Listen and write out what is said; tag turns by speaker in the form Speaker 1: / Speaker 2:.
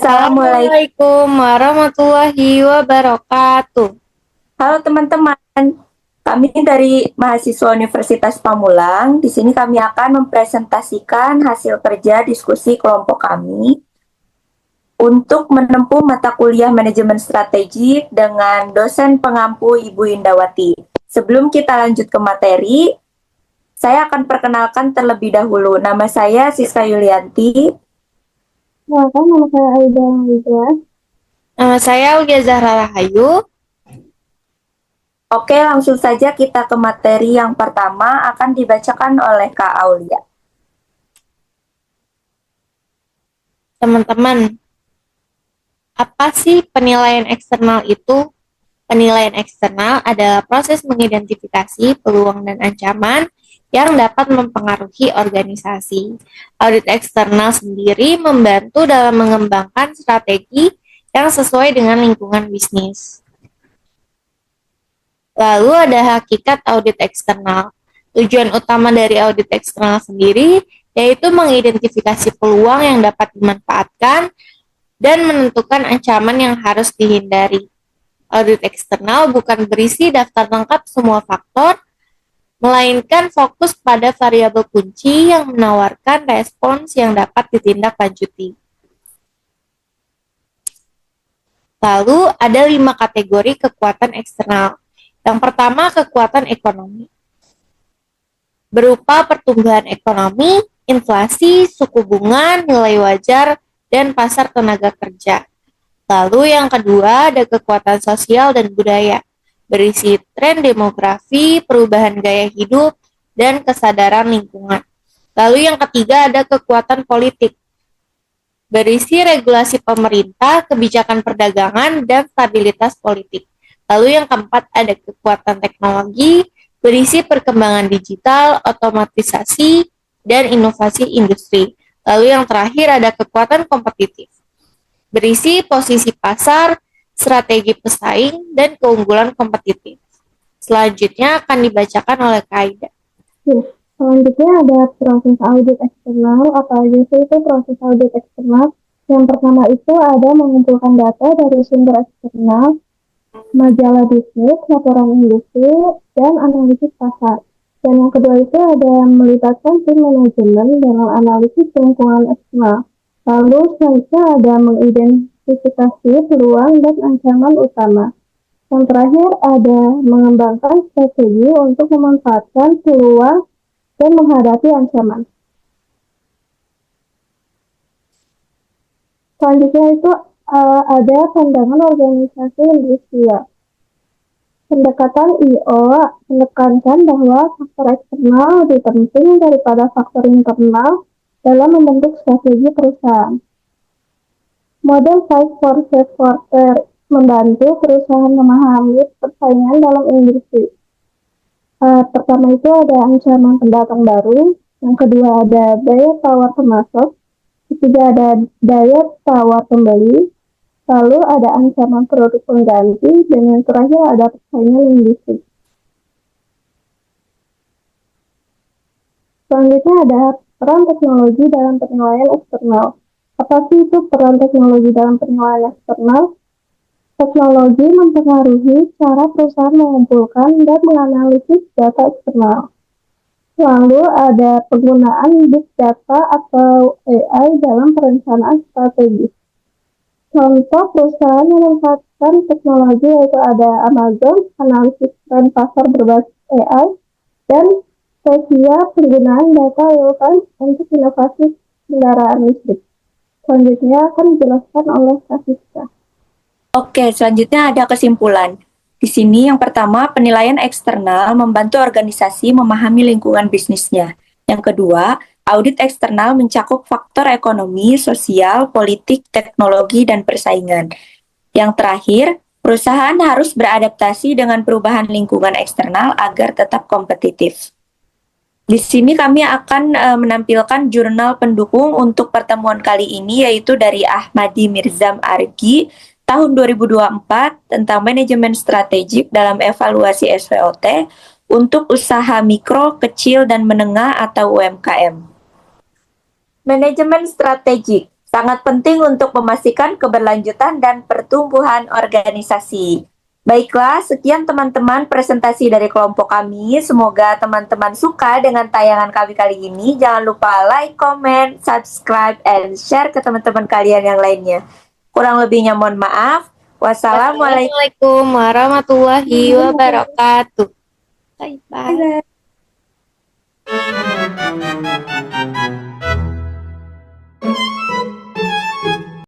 Speaker 1: Assalamualaikum.
Speaker 2: Assalamualaikum warahmatullahi wabarakatuh.
Speaker 1: Halo teman-teman, kami dari mahasiswa Universitas Pamulang. Di sini kami akan mempresentasikan hasil kerja diskusi kelompok kami untuk menempuh mata kuliah manajemen strategik dengan dosen pengampu Ibu Indawati. Sebelum kita lanjut ke materi, saya akan perkenalkan terlebih dahulu. Nama saya Siska Yulianti.
Speaker 3: Kenalkan, nama saya Aida Liza.
Speaker 2: Nama saya Ugia Zahra Rahayu.
Speaker 1: Oke, langsung saja kita ke materi yang pertama akan dibacakan oleh Kak Aulia.
Speaker 2: Teman-teman, apa sih penilaian eksternal itu? Penilaian eksternal adalah proses mengidentifikasi peluang dan ancaman yang dapat mempengaruhi organisasi. Audit eksternal sendiri membantu dalam mengembangkan strategi yang sesuai dengan lingkungan bisnis. Lalu ada hakikat audit eksternal. Tujuan utama dari audit eksternal sendiri yaitu mengidentifikasi peluang yang dapat dimanfaatkan dan menentukan ancaman yang harus dihindari. Audit eksternal bukan berisi daftar lengkap semua faktor, melainkan fokus pada variabel kunci yang menawarkan respons yang dapat ditindaklanjuti. Lalu ada 5 kategori kekuatan eksternal. Yang pertama, kekuatan ekonomi. Berupa pertumbuhan ekonomi, inflasi, suku bunga, nilai wajar, dan pasar tenaga kerja. Lalu yang kedua, ada kekuatan sosial dan budaya. Berisi tren demografi, perubahan gaya hidup, dan kesadaran lingkungan. Lalu yang ketiga, ada kekuatan politik. Berisi regulasi pemerintah, kebijakan perdagangan, dan stabilitas politik. Lalu yang keempat ada kekuatan teknologi, berisi perkembangan digital, otomatisasi, dan inovasi industri. Lalu yang terakhir ada kekuatan kompetitif, berisi posisi pasar, strategi pesaing, dan keunggulan kompetitif. Selanjutnya akan dibacakan oleh Kaida.
Speaker 3: Selanjutnya ada proses audit eksternal. Apa aja sih itu proses audit eksternal? Yang pertama itu ada mengumpulkan data dari sumber eksternal, majalah bisnis, laporan industri, dan analisis pasar. Dan yang kedua itu ada melibatkan tim manajemen dalam analisis lingkungan eksternal. Lalu selanjutnya ada mengidentifikasi peluang dan ancaman utama. Yang terakhir ada mengembangkan strategi untuk memanfaatkan peluang dan menghadapi ancaman. Selanjutnya itu ada pandangan organisasi industrial. Pendekatan I.O. menekankan bahwa faktor eksternal lebih penting daripada faktor internal dalam membentuk strategi perusahaan. Model 5 Forces Quarter membantu perusahaan memahami persaingan dalam industri. Pertama itu ada ancaman pendatang baru, yang kedua ada daya tawar pemasok, ketiga ada daya tawar pembeli, lalu ada ancaman produk pengganti, dan yang terakhir ada persaingan industri. Selanjutnya ada peran teknologi dalam penilaian eksternal. Apa sih itu peran teknologi dalam penilaian eksternal? Teknologi mempengaruhi cara perusahaan mengumpulkan dan menganalisis data eksternal. Lalu ada penggunaan big data atau AI dalam perencanaan strategis. Contoh perusahaan yang memanfaatkan teknologi yaitu ada Amazon, analisis tren pasar berbasis AI, dan Tesla, penggunaan data real time untuk inovasi kendaraan listrik. Selanjutnya akan dijelaskan oleh Kak Siska.
Speaker 1: Oke, selanjutnya ada kesimpulan. Di sini yang pertama, penilaian eksternal membantu organisasi memahami lingkungan bisnisnya. Yang kedua, audit eksternal mencakup faktor ekonomi, sosial, politik, teknologi, dan persaingan. Yang terakhir, perusahaan harus beradaptasi dengan perubahan lingkungan eksternal agar tetap kompetitif. Di sini kami akan menampilkan jurnal pendukung untuk pertemuan kali ini, yaitu dari Ahmadi Mirzam Argi tahun 2024 tentang manajemen strategik dalam evaluasi SWOT untuk usaha mikro, kecil, dan menengah atau UMKM. Manajemen strategik. Sangat penting untuk memastikan keberlanjutan dan pertumbuhan organisasi. Baiklah, sekian teman-teman presentasi dari kelompok kami. Semoga teman-teman suka dengan tayangan kami kali ini. Jangan lupa like, comment, subscribe, and share ke teman-teman kalian yang lainnya. Kurang lebihnya mohon maaf. Wassalamualaikum.
Speaker 2: Wassalamualaikum warahmatullahi wabarakatuh. Bye-bye.
Speaker 1: Bye-bye.